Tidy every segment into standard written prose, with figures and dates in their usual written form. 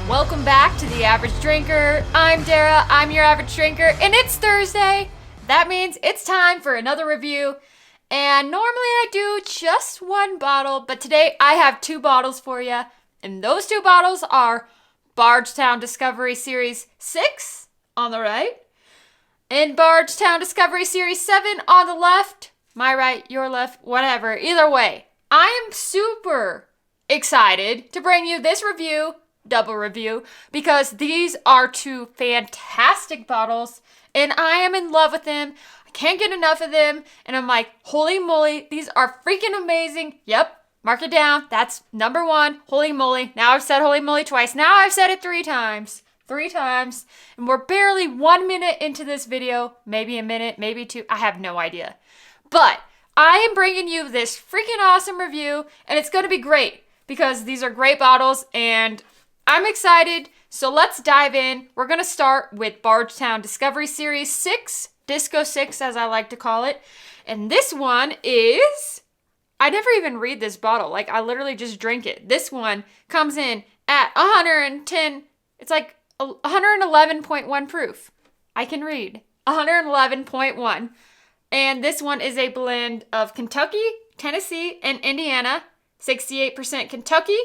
Welcome back to The Average Drinker. I'm Dara, I'm your average drinker, and it's Thursday. That means it's time for another review. And normally I do just one bottle, but today I have two bottles for you. And those two bottles are Bardstown Discovery Series 6 on the right, and Bardstown Discovery Series 7 on the left. My right, your left, whatever. Either way, I am super excited to bring you this double review, because these are two fantastic bottles, and I am in love with them. I can't get enough of them, and I'm like, holy moly, these are freaking amazing. Yep, mark it down. That's number one, holy moly. Now I've said holy moly twice. Now I've said it three times, and we're barely 1 minute into this video, maybe a minute, maybe two, I have no idea. But I am bringing you this freaking awesome review, and it's going to be great because these are great bottles, and I'm excited, so let's dive in. We're going to start with Bardstown Discovery Series 6, Disco 6 as I like to call it. And this one is, I never even read this bottle. Like, I literally just drink it. This one comes in at 110, it's like 111.1 proof. I can read. 111.1. And this one is a blend of Kentucky, Tennessee, and Indiana. 68% Kentucky,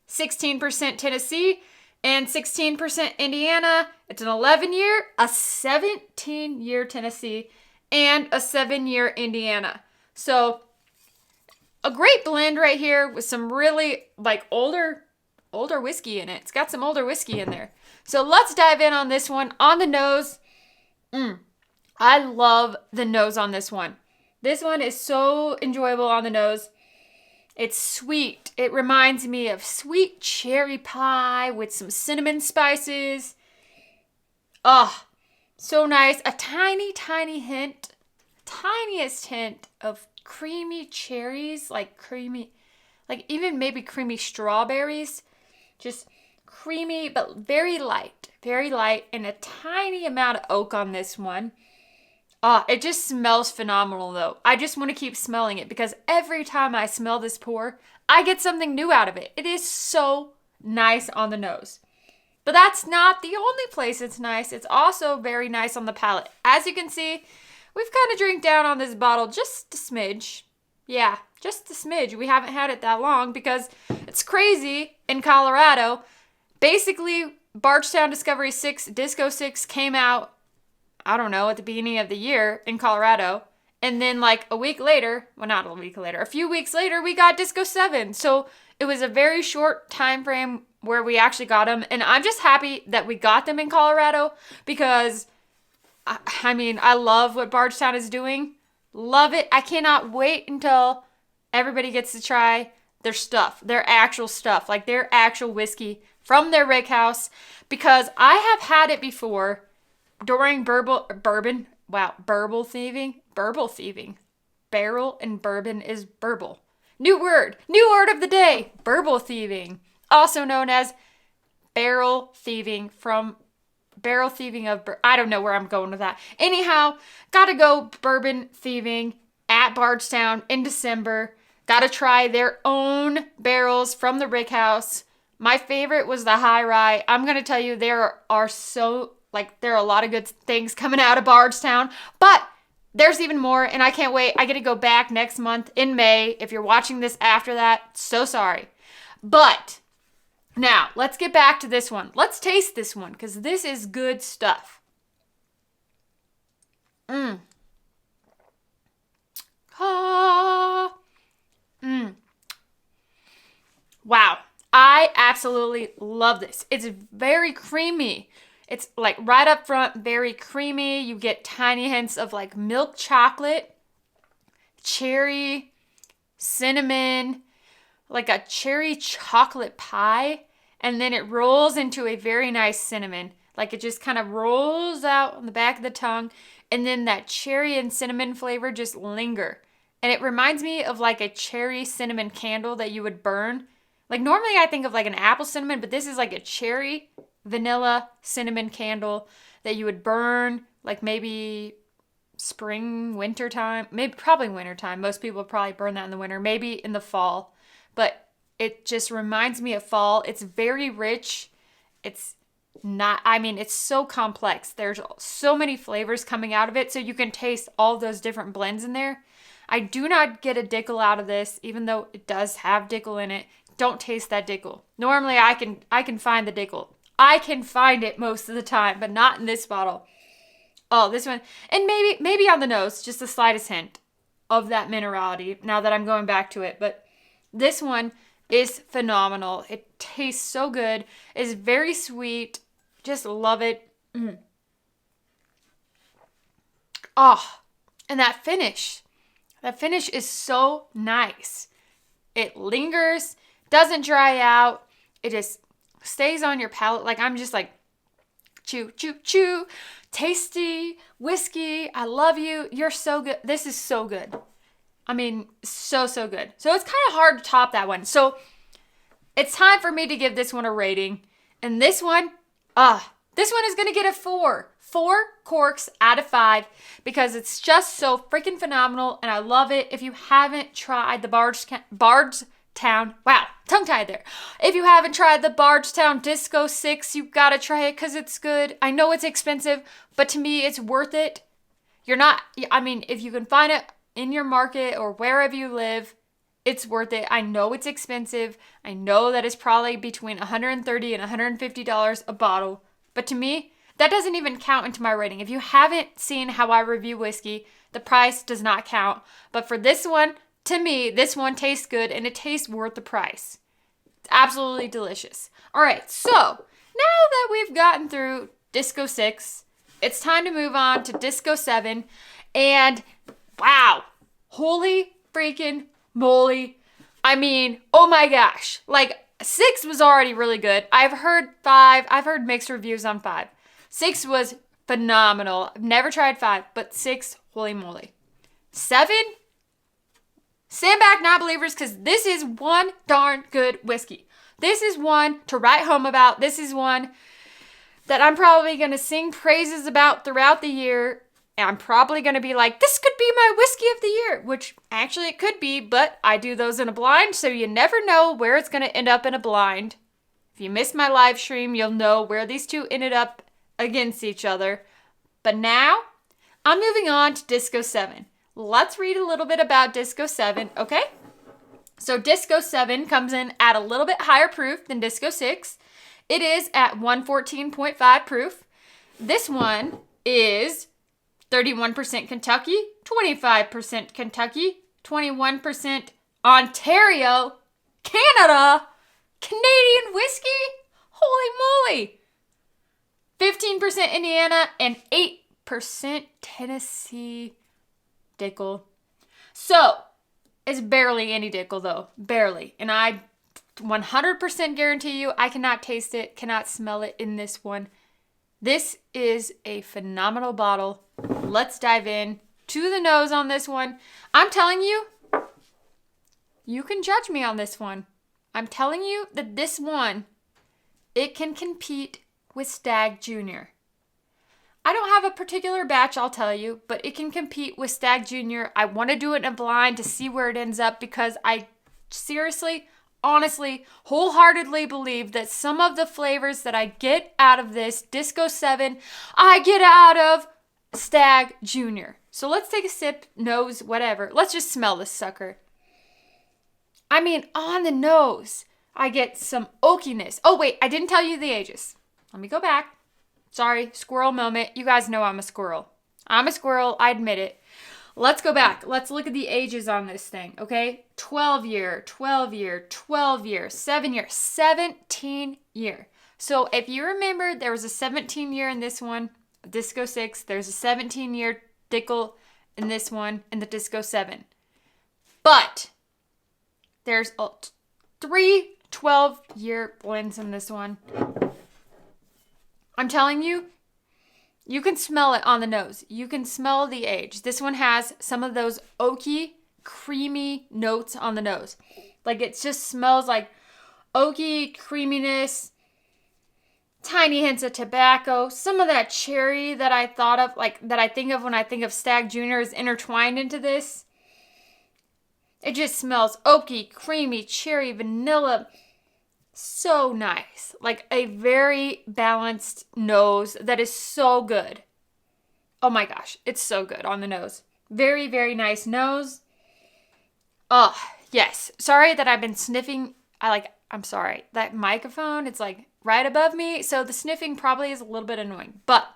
16% Tennessee, and 16% Indiana. It's an 11-year, a 17-year Tennessee, and a 7-year Indiana. So a great blend right here with some really like older whiskey in it. It's got some older whiskey in there. So let's dive in on this one. On the nose, I love the nose on this one. This one is so enjoyable on the nose. It's sweet. It reminds me of sweet cherry pie with some cinnamon spices. Oh, so nice. A tiny, tiny hint, tiniest hint of creamy cherries, like even maybe creamy strawberries. Just creamy, but very light, and a tiny amount of oak on this one. It just smells phenomenal, though. I just want to keep smelling it because every time I smell this pour, I get something new out of it. It is so nice on the nose. But that's not the only place it's nice. It's also very nice on the palate. As you can see, we've kind of drank down on this bottle just a smidge. Yeah, just a smidge. We haven't had it that long because it's crazy in Colorado. Basically, Bardstown Discovery 6, Disco 6 came out, I don't know, at the beginning of the year in Colorado. And then like a few weeks later, we got Disco 7. So it was a very short time frame where we actually got them. And I'm just happy that we got them in Colorado because, I love what Bardstown is doing. Love it. I cannot wait until everybody gets to try their stuff, their actual stuff, like their actual whiskey from their rickhouse. Because I have had it before during burble thieving. Barrel and bourbon is burble. New word of the day. Burble thieving, also known as barrel thieving I don't know where I'm going with that. Anyhow, gotta go bourbon thieving at Bardstown in December. Gotta try their own barrels from the rickhouse. My favorite was the high rye. I'm gonna tell you, there are a lot of good things coming out of Bardstown, but there's even more, and I can't wait. I get to go back next month in May. If you're watching this after that, so sorry. But now, let's get back to this one. Let's taste this one, because this is good stuff. Wow. I absolutely love this. It's very creamy. It's like right up front, very creamy. You get tiny hints of like milk chocolate, cherry, cinnamon, like a cherry chocolate pie. And then it rolls into a very nice cinnamon. Like it just kind of rolls out on the back of the tongue. And then that cherry and cinnamon flavor just linger. And it reminds me of like a cherry cinnamon candle that you would burn. Like normally I think of like an apple cinnamon, but this is like a cherry vanilla cinnamon candle that you would burn like maybe spring, winter time, probably winter time. Most people probably burn that in the winter, maybe in the fall, but it just reminds me of fall. It's very rich It's not, I mean, it's so complex. There's so many flavors coming out of it, so you can taste all those different blends in there. I do not get a Dickel out of this, even though it does have Dickel in it. Don't taste that Dickel. Normally I can find the Dickel. I can find it most of the time, but not in this bottle. Oh, this one, and maybe on the nose, just the slightest hint of that minerality now that I'm going back to it. But this one is phenomenal. It tastes so good. It's very sweet. Just love it. Oh, and that finish. That finish is so nice. It lingers, doesn't dry out. It just stays on your palate. Like I'm just like, chew, chew, chew. Tasty whiskey. I love you. You're so good. This is so good. I mean, so good. So it's kind of hard to top that one. So it's time for me to give this one a rating. And this one is going to get a 4. 4 corks out of 5 because it's just so freaking phenomenal and I love it. If you haven't tried the Bardstown, wow, tongue-tied there. If you haven't tried the Bardstown Disco 6, you've got to try it because it's good. I know it's expensive, but to me, it's worth it. If you can find it in your market or wherever you live, it's worth it. I know it's expensive. I know that it's probably between $130 and $150 a bottle. But to me, that doesn't even count into my rating. If you haven't seen how I review whiskey, the price does not count. But for this one, to me, this one tastes good and it tastes worth the price. It's absolutely delicious. All right, so now that we've gotten through Disco 6, it's time to move on to Disco 7. And wow, holy freaking moly. I mean, oh my gosh. Like 6 was already really good. I've heard mixed reviews on 5. 6 was phenomenal. I've never tried 5, but 6, holy moly. 7, stand back, not believers, because this is one darn good whiskey. This is one to write home about. This is one that I'm probably going to sing praises about throughout the year. And I'm probably going to be like, this could be my whiskey of the year, which actually it could be, but I do those in a blind, so you never know where it's going to end up in a blind. If you missed my live stream, you'll know where these two ended up against each other. But now, I'm moving on to Disco 7. Let's read a little bit about Disco 7, okay? So Disco 7 comes in at a little bit higher proof than Disco 6. It is at 114.5 proof. This one is 31% Kentucky, 25% Kentucky, 21% Ontario, Canada, Canadian whiskey, holy moly, 15% Indiana, and 8% Tennessee Dickel. So, it's barely any Dickel though, barely. And I 100% guarantee you I cannot taste it, cannot smell it in this one. This is a phenomenal bottle. Let's dive in to the nose on this one. I'm telling you, you can judge me on this one. I'm telling you that this one, it can compete with Stag Jr. I don't have a particular batch, I'll tell you, but it can compete with Stag Jr. I want to do it in a blind to see where it ends up because I seriously, honestly, wholeheartedly believe that some of the flavors that I get out of this Disco 7, I get out of Stag Jr. So let's take a sip, nose, whatever. Let's just smell this sucker. I mean, on the nose, I get some oakiness. Oh, wait, I didn't tell you the ages. Let me go back. Sorry, squirrel moment. You guys know I'm a squirrel. I'm a squirrel, I admit it. Let's go back. Let's look at the ages on this thing, okay? 12 year, 12 year, 12 year, 7 year, 17 year. So if you remember, there was a 17 year in this one, Disco 6. There's a 17 year Dickel in this one, in the Disco 7. But there's 3 12-year blends in this one. I'm telling you, you can smell it on the nose. You can smell the age. This one has some of those oaky, creamy notes on the nose. Like it just smells like oaky creaminess, tiny hints of tobacco, some of that cherry that I thought of, like that I think of when I think of Stag Jr. is intertwined into this. It just smells oaky, creamy, cherry, vanilla. So nice. Like a very balanced nose that is so good. Oh my gosh, it's so good on the nose. Very, very nice nose. Oh, yes. Sorry that I've been sniffing. I'm sorry. That microphone, it's like right above me. So the sniffing probably is a little bit annoying. But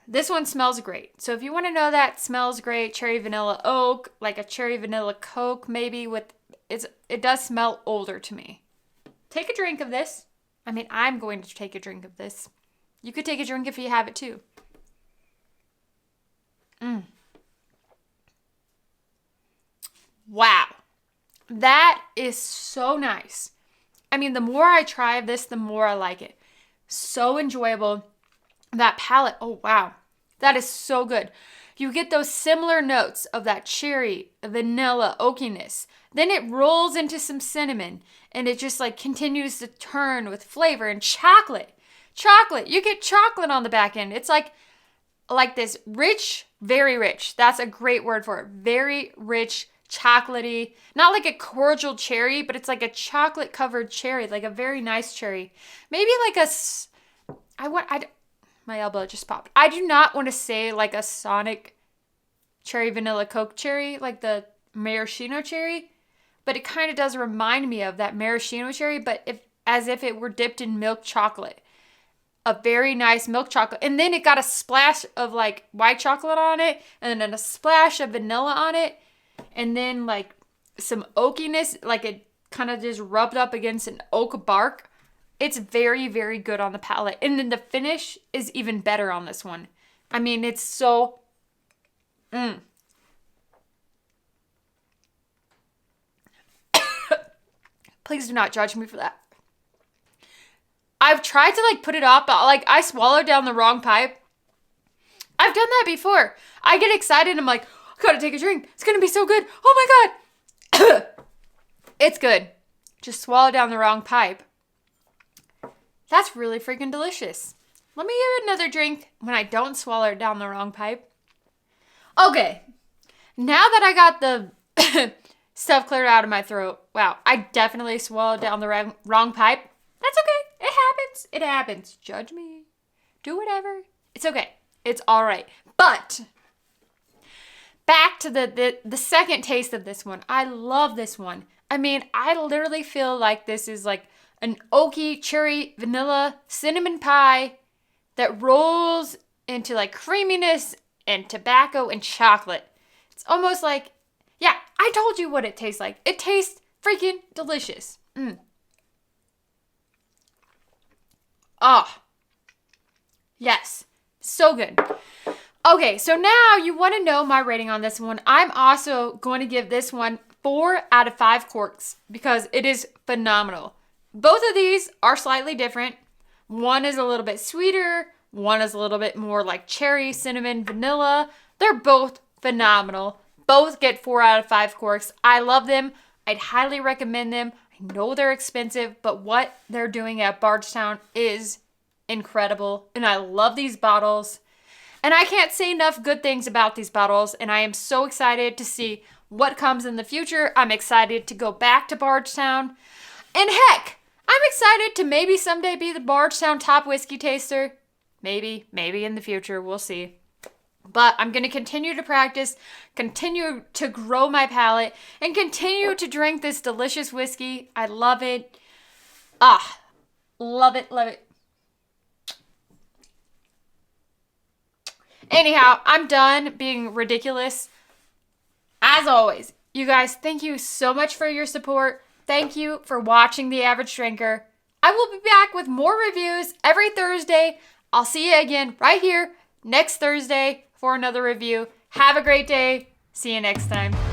this one smells great. So if you want to know that smells great, cherry vanilla oak, like a cherry vanilla Coke maybe with, it does smell older to me. Take a drink of this. I mean, I'm going to take a drink of this. You could take a drink if you have it too. Wow. That is so nice. I mean, the more I try this, the more I like it. So enjoyable. That palate, oh wow. That is so good. You get those similar notes of that cherry, vanilla, oakiness. Then it rolls into some cinnamon and it just like continues to turn with flavor and chocolate. Chocolate. You get chocolate on the back end. It's like this rich, very rich. That's a great word for it. Very rich, chocolatey. Not like a cordial cherry, but it's like a chocolate covered cherry, like a very nice cherry. Maybe like my elbow just popped. I do not want to say like a Sonic cherry vanilla Coke cherry, like the maraschino cherry, but it kind of does remind me of that maraschino cherry, but as if it were dipped in milk chocolate. A very nice milk chocolate. And then it got a splash of like white chocolate on it, and then a splash of vanilla on it, and then like some oakiness, like it kind of just rubbed up against an oak bark. It's very, very good on the palate. And then the finish is even better on this one. I mean, it's so... Please do not judge me for that. I've tried to like put it off, but like I swallowed down the wrong pipe. I've done that before. I get excited. I'm like, I gotta take a drink. It's gonna be so good. Oh my God. It's good. Just swallow down the wrong pipe. That's really freaking delicious. Let me give it another drink when I don't swallow it down the wrong pipe. Okay. Now that I got the stuff cleared out of my throat, wow, I definitely swallowed down the wrong pipe. That's okay. It happens. It happens. Judge me. Do whatever. It's okay. It's all right. But back to the second taste of this one. I love this one. I mean, I literally feel like this is like an oaky, cherry, vanilla, cinnamon pie that rolls into like creaminess and tobacco and chocolate. It's almost like, yeah, I told you what it tastes like. It tastes freaking delicious. Oh, yes. So good. Okay, so now you want to know my rating on this one. I'm also going to give this one 4 out of 5 corks because it is phenomenal. Both of these are slightly different. One is a little bit sweeter. One is a little bit more like cherry, cinnamon, vanilla. They're both phenomenal. Both get 4 out of 5 corks. I love them. I'd highly recommend them. I know they're expensive, but what they're doing at Bardstown is incredible. And I love these bottles. And I can't say enough good things about these bottles. And I am so excited to see what comes in the future. I'm excited to go back to Bardstown. And heck, I'm excited to maybe someday be the Bardstown top whiskey taster. Maybe in the future. We'll see. But I'm going to continue to practice, continue to grow my palate, and continue to drink this delicious whiskey. I love it. Love it, love it. Anyhow, I'm done being ridiculous. As always, you guys, thank you so much for your support. Thank you for watching The Average Drinker. I will be back with more reviews every Thursday. I'll see you again right here next Thursday for another review. Have a great day. See you next time.